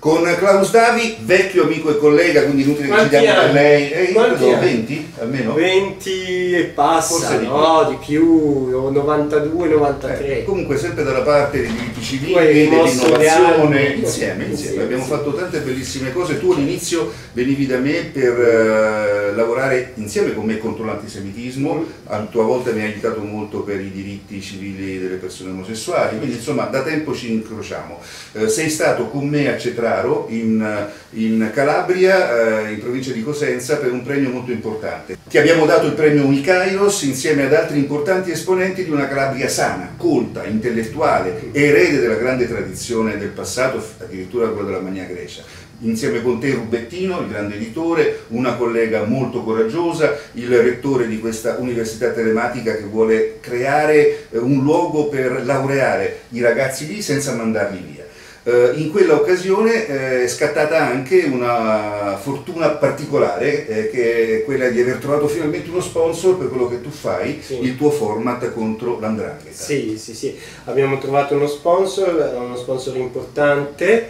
con Klaus Davi, vecchio amico e collega, quindi inutile che ci diamo per lei. Credo 20 almeno? 20 e passa, forse no, di più, 92, 93. Comunque sempre dalla parte dei diritti civili, dell'innovazione, insieme. Abbiamo fatto tante bellissime cose. Tu all'inizio venivi da me per lavorare insieme con me contro l'antisemitismo, a tua volta mi hai aiutato molto per i diritti civili delle persone omosessuali, quindi insomma da tempo ci incrociamo. Sei stato con me a Cetraro in Calabria, in provincia di Cosenza, per un premio molto importante. Ti abbiamo dato il premio Unikairos insieme ad altri importanti esponenti di una Calabria sana, colta, intellettuale, erede della grande tradizione del passato, addirittura quella della Magna Grecia. Insieme con te Rubettino, il grande editore, una collega molto coraggiosa, il rettore di questa università telematica che vuole creare un luogo per laureare i ragazzi lì senza mandarli via. In quella occasione è scattata anche una fortuna particolare, che è quella di aver trovato finalmente uno sponsor per quello che tu fai, il tuo format contro l''ndrangheta. Sì, abbiamo trovato uno sponsor importante,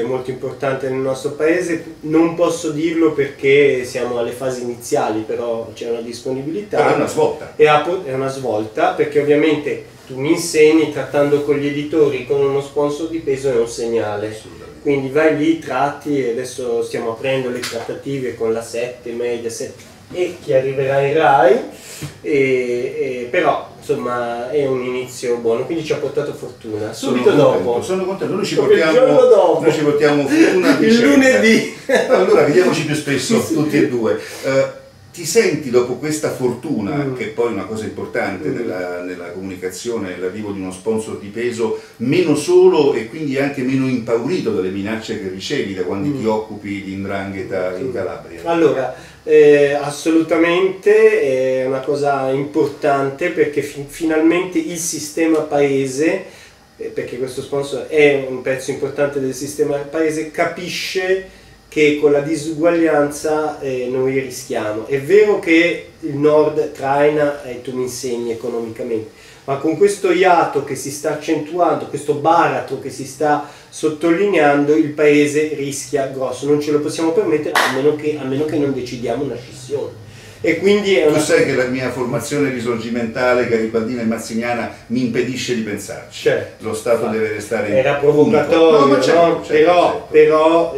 molto importante nel nostro paese. Non posso dirlo perché siamo alle fasi iniziali, però c'è una disponibilità. Però è una svolta. È una svolta perché ovviamente tu mi insegni, trattando con gli editori, con uno sponsor di peso è un segnale. Quindi vai lì, tratti, e adesso stiamo aprendo le trattative con la 7, Mediaset e chi arriverà in Rai, però insomma è un inizio buono, quindi ci ha portato fortuna. Subito dopo. Sono contento, noi ci portiamo fortuna il lunedì. Allora vediamoci più spesso, tutti e due. Ti senti dopo questa fortuna, che è poi una cosa importante nella comunicazione, l'arrivo di uno sponsor di peso, meno solo e quindi anche meno impaurito dalle minacce che ricevi da quando ti occupi di 'ndrangheta in Calabria? Allora, assolutamente è una cosa importante perché finalmente il sistema paese, perché questo sponsor è un pezzo importante del sistema paese, capisce che con la disuguaglianza noi rischiamo. È vero che il nord traina e tu mi insegni economicamente, ma con questo iato che si sta accentuando, questo baratro che si sta sottolineando, il paese rischia grosso. Non ce lo possiamo permettere a meno che non decidiamo una scissione. E quindi è tu sai che la mia formazione risorgimentale garibaldina e mazziniana mi impedisce di pensarci. Certo, lo Stato deve restare in era provocatorio, no, certo. Però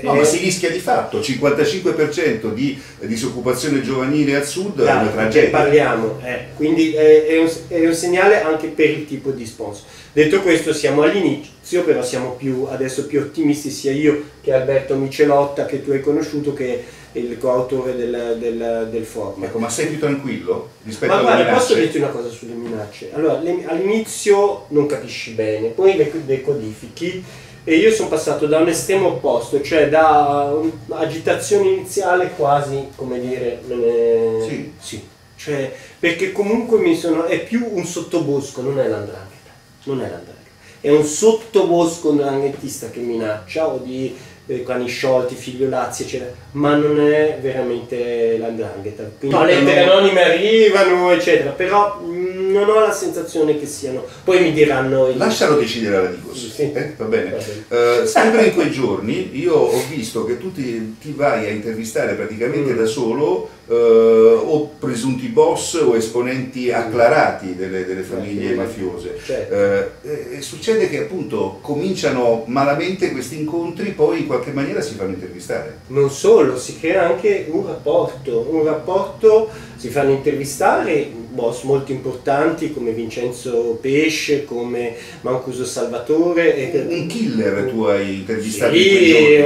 ma si rischia di fatto 55% di disoccupazione giovanile al sud, è una tragedia. Parliamo, quindi è un segnale anche per il tipo di sponsor. Detto questo, siamo all'inizio, però siamo adesso più ottimisti, sia io che Alberto Micelotta, che tu hai conosciuto, che il coautore del format. Ecco, ma sei più tranquillo rispetto alle minacce? Minacce? Posso dirti una cosa sulle minacce? Allora, all'inizio non capisci bene, poi le decodifichi, e io sono passato da un estremo opposto, cioè da agitazione iniziale quasi, come dire, sì. Cioè, perché comunque è più un sottobosco, non è l''ndrangheta, è un sottobosco 'ndranghetista che minaccia, o di cani sciolti, figliolazzi, eccetera, ma non è veramente l''ndrangheta. Quindi lettere anonime arrivano, eccetera, però non ho la sensazione che siano. Poi mi diranno. Lascialo decidere alla Digos, va bene. Sempre in quei giorni io ho visto che tu ti vai a intervistare praticamente da solo o presunti boss o esponenti acclarati delle famiglie mafiose. E succede che appunto cominciano malamente questi incontri, poi in qualche maniera si fanno intervistare. Non solo, si crea anche un rapporto, si fanno intervistare boss molto importanti come Vincenzo Pesce, come Mancuso Salvatore. Un killer tu hai intervistato? Sì,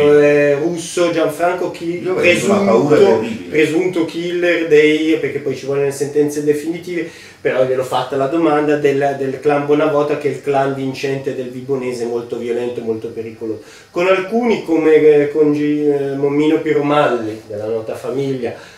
russo Gianfranco, presunto killer perché poi ci vogliono le sentenze definitive, però gliel'ho fatta la domanda del clan Bonavota, che è il clan vincente del Vibonese, molto violento, molto pericoloso. Con alcuni, come con Mommino Piromalli della Nota Famiglia,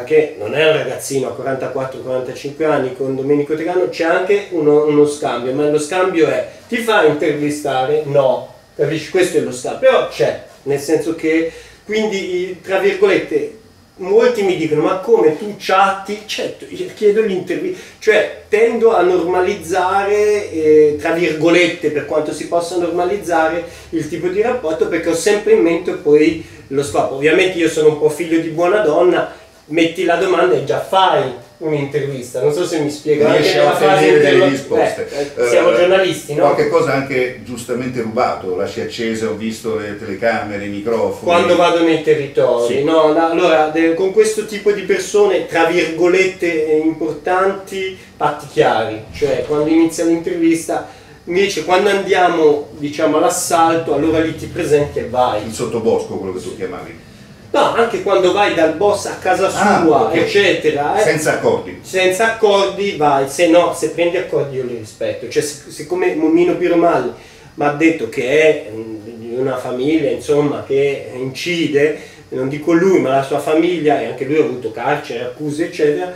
che non è un ragazzino, ha 44-45 anni, con Domenico Tegano c'è anche uno scambio, ma lo scambio è: ti fa intervistare? No, capisci? Questo è lo scambio, però c'è, nel senso che, quindi, tra virgolette, molti mi dicono ma come tu chatti? Certo, io chiedo l'intervista, cioè tendo a normalizzare, tra virgolette per quanto si possa normalizzare il tipo di rapporto, perché ho sempre in mente poi lo scopo. Ovviamente io sono un po' figlio di buona donna, metti la domanda e già fai un'intervista, non so se mi spiego. Riesci a ottenere delle risposte. Siamo giornalisti, no? Qualche cosa anche giustamente rubato, lasci accese, ho visto le telecamere, i microfoni. Quando vado nei territori, sì. no? Allora, con questo tipo di persone, tra virgolette importanti, patti chiari, cioè quando inizia l'intervista, invece quando andiamo, diciamo, all'assalto, allora lì ti presenti e vai. Il sottobosco, quello che tu chiamavi. No, anche quando vai dal boss a casa sua, okay. eccetera. Senza accordi. Senza accordi vai, se no, se prendi accordi io li rispetto. Cioè, siccome Momino Piromalli mi ha detto che è di una famiglia, insomma, che incide, non dico lui, ma la sua famiglia, e anche lui ha avuto carcere, accuse, eccetera,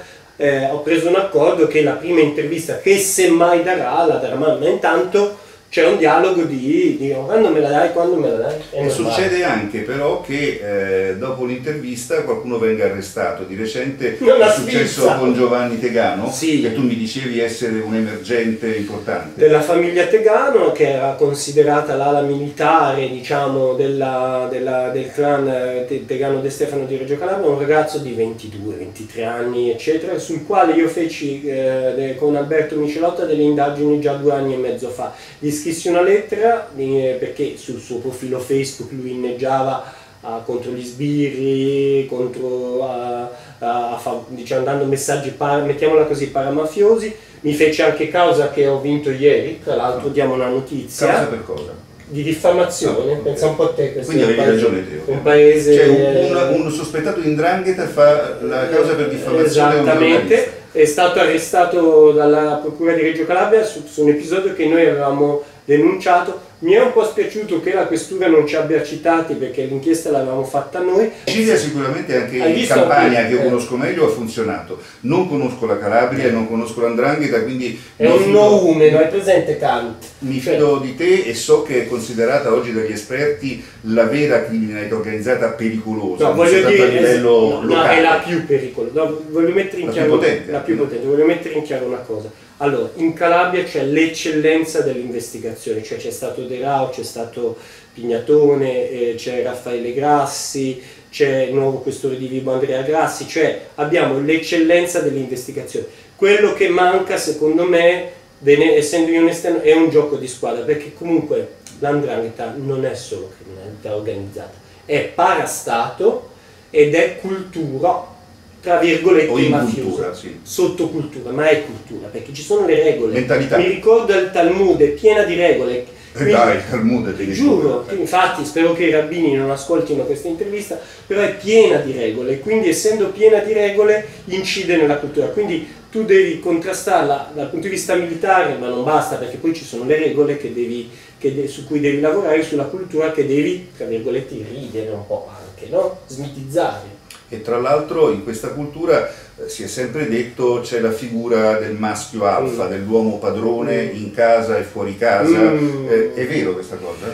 ho preso un accordo che la prima intervista, che semmai darà, la darà, ma intanto c'è un dialogo di quando me la dai, quando me la dai. E succede anche però che dopo l'intervista qualcuno venga arrestato. Di recente è successo con Giovanni Tegano, sì, che tu mi dicevi essere un emergente importante. Della famiglia Tegano, che era considerata l'ala militare, diciamo, del clan Tegano De Stefano di Reggio Calabria, un ragazzo di 22-23 anni, eccetera, sul quale io feci con Alberto Micelotta delle indagini già 2 anni e mezzo fa. Gli scrissi una lettera perché sul suo profilo Facebook lui inneggiava contro gli sbirri, diciamo, dando messaggi, mettiamola così, paramafiosi. Mi fece anche causa che ho vinto ieri, tra l'altro diamo una notizia. Causa per cosa? Di diffamazione, okay. Pensa un po' a te. Quindi avevi ragione te. Un paese... Cioè un sospettato di 'ndrangheta fa la causa per diffamazione. Esattamente, è stato arrestato dalla Procura di Reggio Calabria su un episodio che noi avevamo denunciato. Mi è un po' spiaciuto che la questura non ci abbia citati, perché l'inchiesta l'avevamo fatta noi. In Sicilia sicuramente anche in Campania, che io conosco meglio, ha funzionato. Non conosco la Calabria, non conosco la 'ndrangheta, quindi è un noumeno, hai presente Kant? Mi fido di te e so che è considerata oggi dagli esperti la vera criminalità organizzata pericolosa. No, voglio dire, a livello locale. è la più pericolosa. No, voglio mettere in chiaro la più potente. Voglio mettere in chiaro una cosa. Allora, in Calabria c'è l'eccellenza dell'investigazione, cioè c'è stato De Rao, c'è stato Pignatone, c'è Raffaele Grassi, c'è il nuovo questore di Vibo Andrea Grassi, cioè abbiamo l'eccellenza dell'investigazione. Quello che manca, secondo me, essendo io un esterno, è un gioco di squadra, perché comunque l''ndrangheta non è solo criminalità organizzata, è parastato ed è cultura, tra virgolette, mafiosa, sì. Sottocultura, ma è cultura, perché ci sono le regole. Mentalità. Mi ricordo il Talmud, è piena di regole. Quindi, dai, il Talmud è giuro, infatti spero che i rabbini non ascoltino questa intervista, però è piena di regole, quindi essendo piena di regole incide nella cultura, quindi tu devi contrastarla dal punto di vista militare, ma non basta, perché poi ci sono le regole su cui devi lavorare, sulla cultura che devi, tra virgolette, ridere un po' anche, no? Smitizzare. E tra l'altro in questa cultura si è sempre detto c'è la figura del maschio alfa, dell'uomo padrone in casa e fuori casa. È vero questa cosa?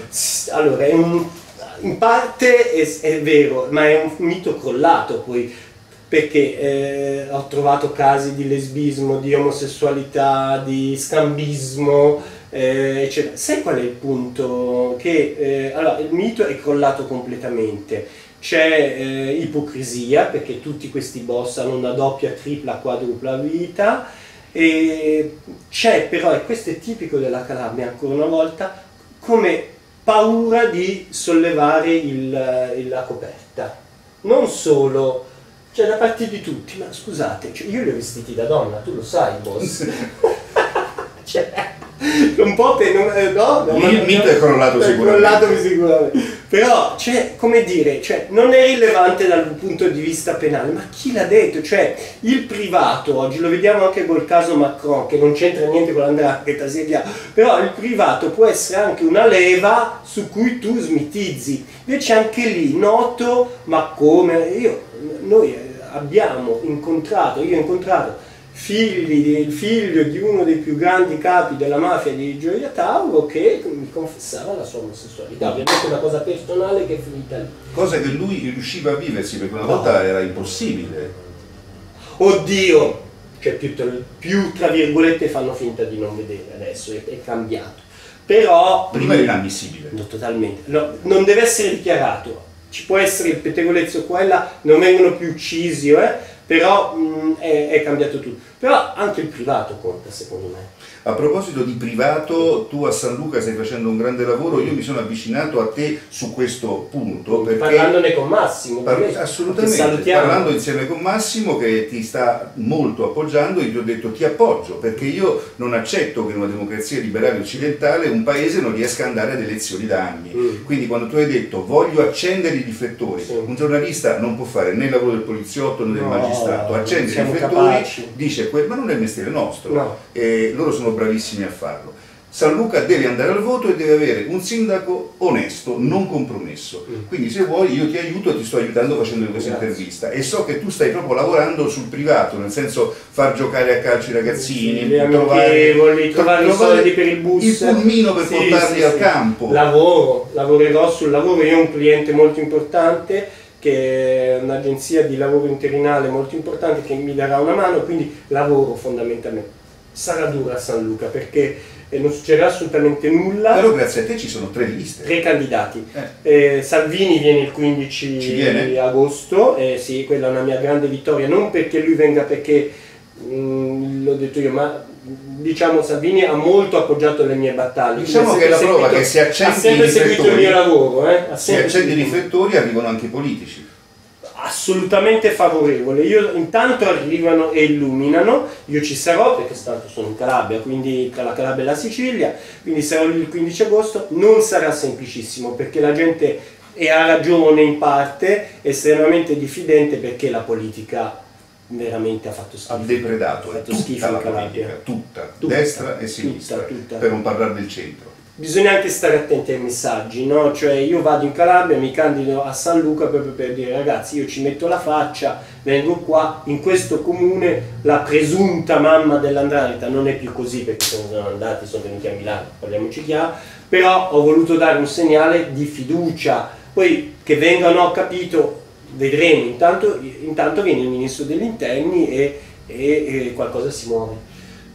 Allora, in parte è vero, ma è un mito crollato poi, perché ho trovato casi di lesbismo, di omosessualità, di scambismo, eccetera. Sai qual è il punto? Che allora, il mito è crollato completamente. C'è ipocrisia, perché tutti questi boss hanno una doppia, tripla, quadrupla vita, e c'è però, e questo è tipico della Calabria ancora una volta, come paura di sollevare la coperta. Non solo, cioè da parte di tutti, ma scusate, cioè io li ho vestiti da donna, tu lo sai, boss. Cioè, un po' il mito è crollato sicuramente. Però, cioè, come dire, cioè, non è rilevante dal punto di vista penale, ma chi l'ha detto? Cioè, il privato, oggi lo vediamo anche col caso Macron, che non c'entra niente con l'andrangheta, sia chiaro, però il privato può essere anche una leva su cui tu smitizzi. Invece anche lì, noto, ma come? Noi abbiamo incontrato, io ho incontrato il figlio di uno dei più grandi capi della mafia di Gioia Tauro, che mi confessava la sua omosessualità. Ovviamente è una cosa personale che è finita lì. Cosa che lui riusciva a viversi, perché una volta era impossibile. Oddio! Cioè più tra virgolette fanno finta di non vedere adesso, è cambiato. Però prima era inammissibile. No, totalmente. No, non deve essere dichiarato. Ci può essere il pettegolezzo qua e là, non vengono più uccisi, però è cambiato tutto. Però anche il privato conta, secondo me. A proposito di privato, tu a San Luca stai facendo un grande lavoro, io mi sono avvicinato a te su questo punto. Perché parlandone con Massimo. Assolutamente, parlando insieme con Massimo che ti sta molto appoggiando, io ti ho detto ti appoggio, perché io non accetto che in una democrazia liberale occidentale un paese non riesca ad andare ad elezioni da anni. Quindi quando tu hai detto voglio accendere i riflettori, un giornalista non può fare né il lavoro del poliziotto né del magistrato, accende i riflettori, dice ma non è il mestiere nostro, e loro sono bravissimi a farlo. San Luca deve andare al voto e deve avere un sindaco onesto, non compromesso. Quindi se vuoi io ti aiuto, ti sto aiutando facendo questa intervista e so che tu stai proprio lavorando sul privato, nel senso far giocare a calcio i ragazzini, trovare i soldi per il bus, il pulmino per portarli al campo. Lavorerò sul lavoro, io ho un cliente molto importante che è un'agenzia di lavoro interinale molto importante che mi darà una mano, quindi lavoro fondamentalmente. Sarà dura a San Luca perché non succederà assolutamente nulla. Però grazie a te ci sono 3 liste. 3 candidati. Salvini viene il 15 agosto, sì, quella è una mia grande vittoria, non perché lui venga, perché l'ho detto io, ma diciamo Salvini ha molto appoggiato le mie battaglie. Diciamo che è la prova che se accendi i riflettori, il mio lavoro, se accendi i riflettori arrivano anche i politici. Assolutamente favorevole, intanto arrivano e illuminano, io ci sarò perché tanto sono in Calabria, quindi tra la Calabria e la Sicilia, quindi sarò lì il 15 agosto, non sarà semplicissimo perché la gente ha ragione in parte, è estremamente diffidente perché la politica veramente ha fatto schifo. Ha depredato, è tutta la politica, tutta, destra e sinistra, per non parlare del centro. Bisogna anche stare attenti ai messaggi, no? Cioè io vado in Calabria, mi candido a San Luca proprio per dire ragazzi io ci metto la faccia, vengo qua, in questo comune la presunta mamma dell''ndrangheta non è più così perché sono andati, sono venuti a Milano, parliamoci chiaro, però ho voluto dare un segnale di fiducia, poi che vengano, ho capito, vedremo, intanto viene il ministro degli interni e qualcosa si muove,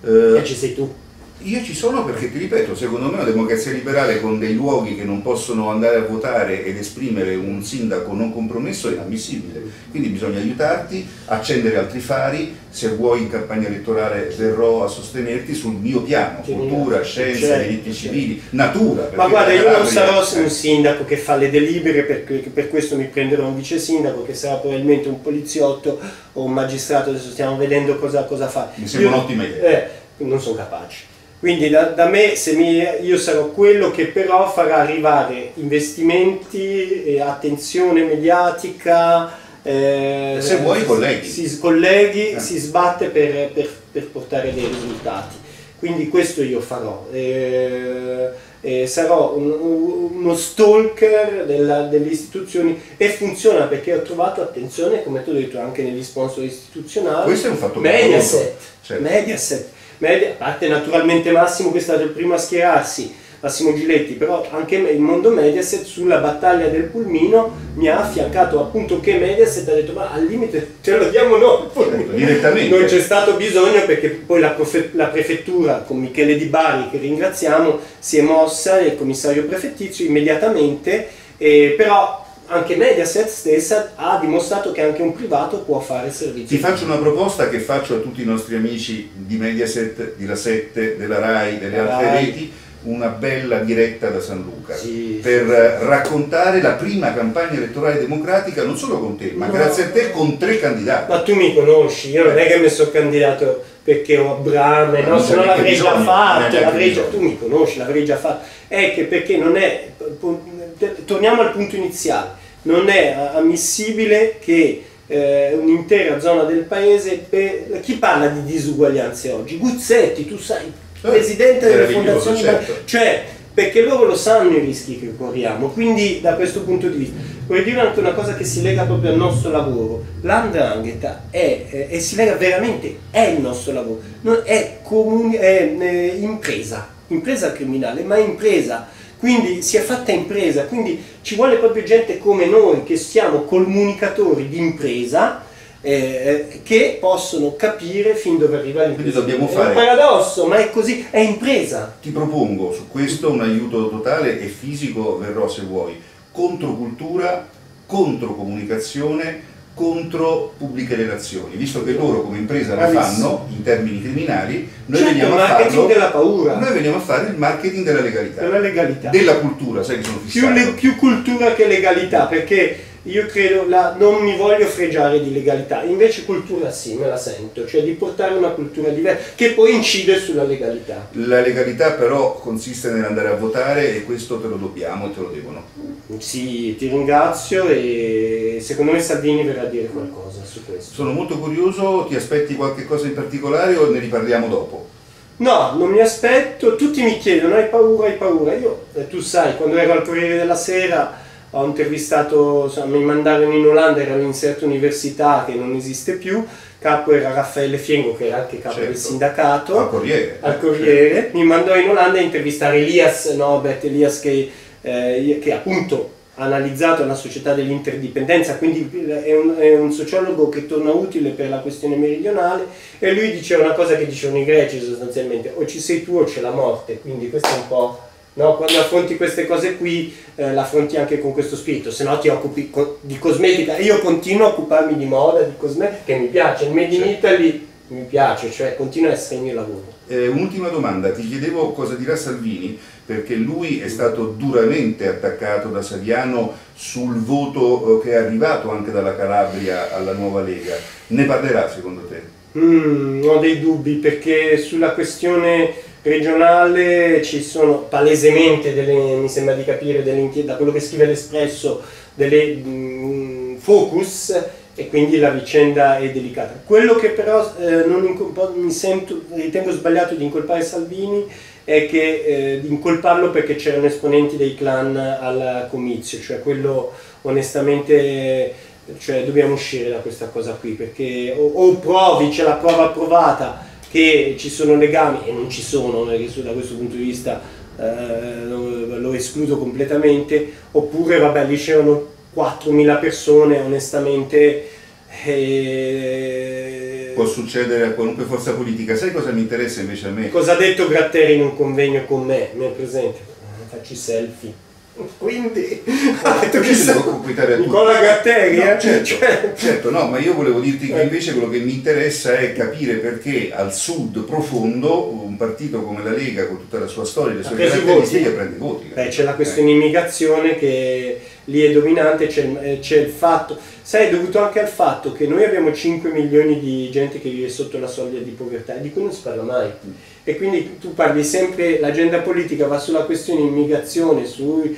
e ci sei tu. Io ci sono perché, ti ripeto, secondo me una democrazia liberale con dei luoghi che non possono andare a votare ed esprimere un sindaco non compromesso è inammissibile. Quindi bisogna aiutarti, accendere altri fari, se vuoi in campagna elettorale verrò a sostenerti sul mio piano, cultura, scienza, diritti civili, natura. Ma guarda, io non sarò un sindaco che fa le delibere, per questo mi prenderò un vice sindaco che sarà probabilmente un poliziotto o un magistrato, adesso stiamo vedendo cosa fare. Mi sembra un'ottima idea. Non sono capace. Quindi da me, io sarò quello che però farà arrivare investimenti, attenzione mediatica, se vuoi colleghi. Si sbatte per portare dei risultati. Quindi questo io farò. Sarò uno stalker delle istituzioni e funziona perché ho trovato attenzione, come tu hai detto, anche negli sponsor istituzionali. Questo è un fatto Mediaset. A parte naturalmente Massimo che è stato il primo a schierarsi, Massimo Giletti, però anche il mondo Mediaset sulla battaglia del pulmino mi ha affiancato, appunto che Mediaset ha detto ma al limite ce lo diamo noi il pulmino. Direttamente. Non c'è stato bisogno perché poi la prefettura con Michele Di Bari, che ringraziamo, si è mossa, il commissario prefettizio immediatamente, però anche Mediaset stessa ha dimostrato che anche un privato può fare servizi. Ti faccio una proposta che faccio a tutti i nostri amici di Mediaset, di La 7, della RAI, delle altre reti, una bella diretta da San Luca, per raccontare la prima campagna elettorale democratica non solo con te, ma grazie a te con 3 candidati. Ma tu mi conosci, io non è che mi sono candidato perché ho Brame, no, se no l'avrei già fatto, tu mi conosci, l'avrei già fatto, è che perché non è, torniamo al punto iniziale, non è ammissibile che un'intera zona del paese, chi parla di disuguaglianze oggi? Guzzetti, tu sai, presidente delle fondazioni, certo. Cioè perché loro lo sanno i rischi che corriamo. Quindi da questo punto di vista vorrei dire anche una cosa che si lega proprio al nostro lavoro: l''ndrangheta e si lega veramente, è il nostro lavoro, non è, è impresa criminale, ma è impresa. Quindi si è fatta impresa, quindi ci vuole proprio gente come noi che siamo comunicatori di impresa, che possono capire fin dove arriva l'impresa. Quindi dobbiamo fare... È un paradosso, ma è così, è impresa. Ti propongo su questo un aiuto totale e fisico, verrò se vuoi. Controcultura, controcomunicazione, contro pubbliche relazioni, visto che loro come impresa lo fanno in termini criminali, noi veniamo a farlo, della paura. Noi veniamo a fare il marketing della legalità, della cultura, sai che sono fissato. Più cultura che legalità, perché io credo, non mi voglio fregiare di legalità, invece cultura sì, me la sento, cioè di portare una cultura diversa che poi incide sulla legalità. La legalità però consiste nell'andare a votare e questo te lo dobbiamo e te lo devono. Sì, ti ringrazio e secondo me Salvini verrà a dire qualcosa su questo. Sono molto curioso, ti aspetti qualche cosa in particolare o ne riparliamo dopo? No, non mi aspetto, tutti mi chiedono hai paura, io, tu sai, quando ero al Corriere della Sera ho intervistato, insomma, mi mandarono in Olanda, ero in una certa università che non esiste più, capo era Raffaele Fiengo che era anche capo del sindacato, al Corriere, certo. Mi mandò in Olanda a intervistare Norbert Elias che appunto ha analizzato la società dell'interdipendenza, quindi è un sociologo che torna utile per la questione meridionale, e lui diceva una cosa che dicevano i greci sostanzialmente: o ci sei tu o c'è la morte, quindi questo è un po'... No, quando affronti queste cose qui, l'affronti anche con questo spirito, se no ti occupi di cosmetica. Io continuo a occuparmi di moda, di cosmetica, che mi piace, il Made in Italy mi piace, cioè continua a essere il mio lavoro. Un'ultima domanda, ti chiedevo cosa dirà Salvini, perché lui è stato duramente attaccato da Saviano sul voto che è arrivato anche dalla Calabria alla nuova Lega. Ne parlerà secondo te? Ho dei dubbi, perché sulla questione regionale ci sono palesemente mi sembra di capire, da quello che scrive l'Espresso, delle focus, e quindi la vicenda è delicata. Quello che però ritengo sbagliato di incolpare Salvini è che di incolparlo perché c'erano esponenti dei clan al comizio, cioè quello onestamente, cioè dobbiamo uscire da questa cosa qui, perché o provi, c'è la prova provata che ci sono legami, e non ci sono, da questo punto di vista lo escludo completamente, oppure vabbè, lì c'erano 4.000 persone, onestamente può succedere a qualunque forza politica. Sai cosa mi interessa invece a me? Cosa ha detto Gratteri in un convegno con me? Mi è presente? Faccio i selfie. Quindi ha detto che Nicola Gratteri, no, certo, no, ma io volevo dirti che invece quello che mi interessa è capire perché al sud profondo un partito come la Lega, con tutta la sua storia e le sue caratteristiche, prende voti. C'è la questione immigrazione che lì è dominante, c'è il fatto, sai, è dovuto anche al fatto che noi abbiamo 5 milioni di gente che vive sotto la soglia di povertà, e di cui non si parla mai. E quindi tu parli sempre, l'agenda politica va sulla questione immigrazione, sui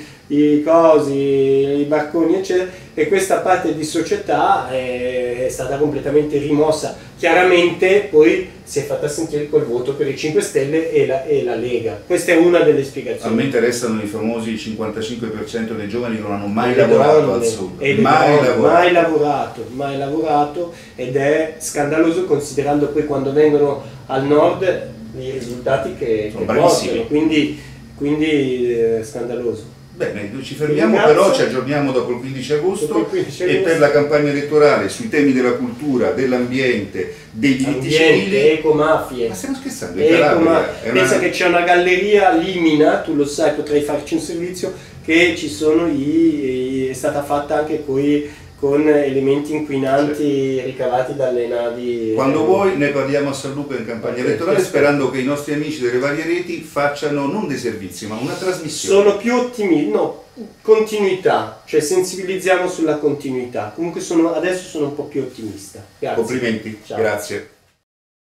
cosi, i barconi eccetera, e questa parte di società è stata completamente rimossa. Chiaramente poi si è fatta sentire col voto per i 5 Stelle e la Lega. Questa è una delle spiegazioni. A me interessano i famosi 55% dei giovani che non hanno mai lavorato al sud. Mai lavorato, ed è scandaloso considerando poi quando vengono al nord i risultati che portano, quindi scandaloso. Bene, ci fermiamo, però ci aggiorniamo dopo il 15 agosto e per la campagna elettorale sui temi della cultura, dell'ambiente, dei diritti civili. Ecomafie. Ma stiamo scherzando? Pensa che c'è una galleria Limina, tu lo sai, potrei farci un servizio, che ci sono è stata fatta anche con elementi inquinanti ricavati dalle navi. Quando vuoi ne parliamo a San Luca in campagna elettorale, sperando che i nostri amici delle varie reti facciano non dei servizi ma una trasmissione. Sono più ottimisti, no, continuità, cioè sensibilizziamo sulla continuità. Comunque adesso sono un po' più ottimista. Grazie. Complimenti, ciao. Grazie.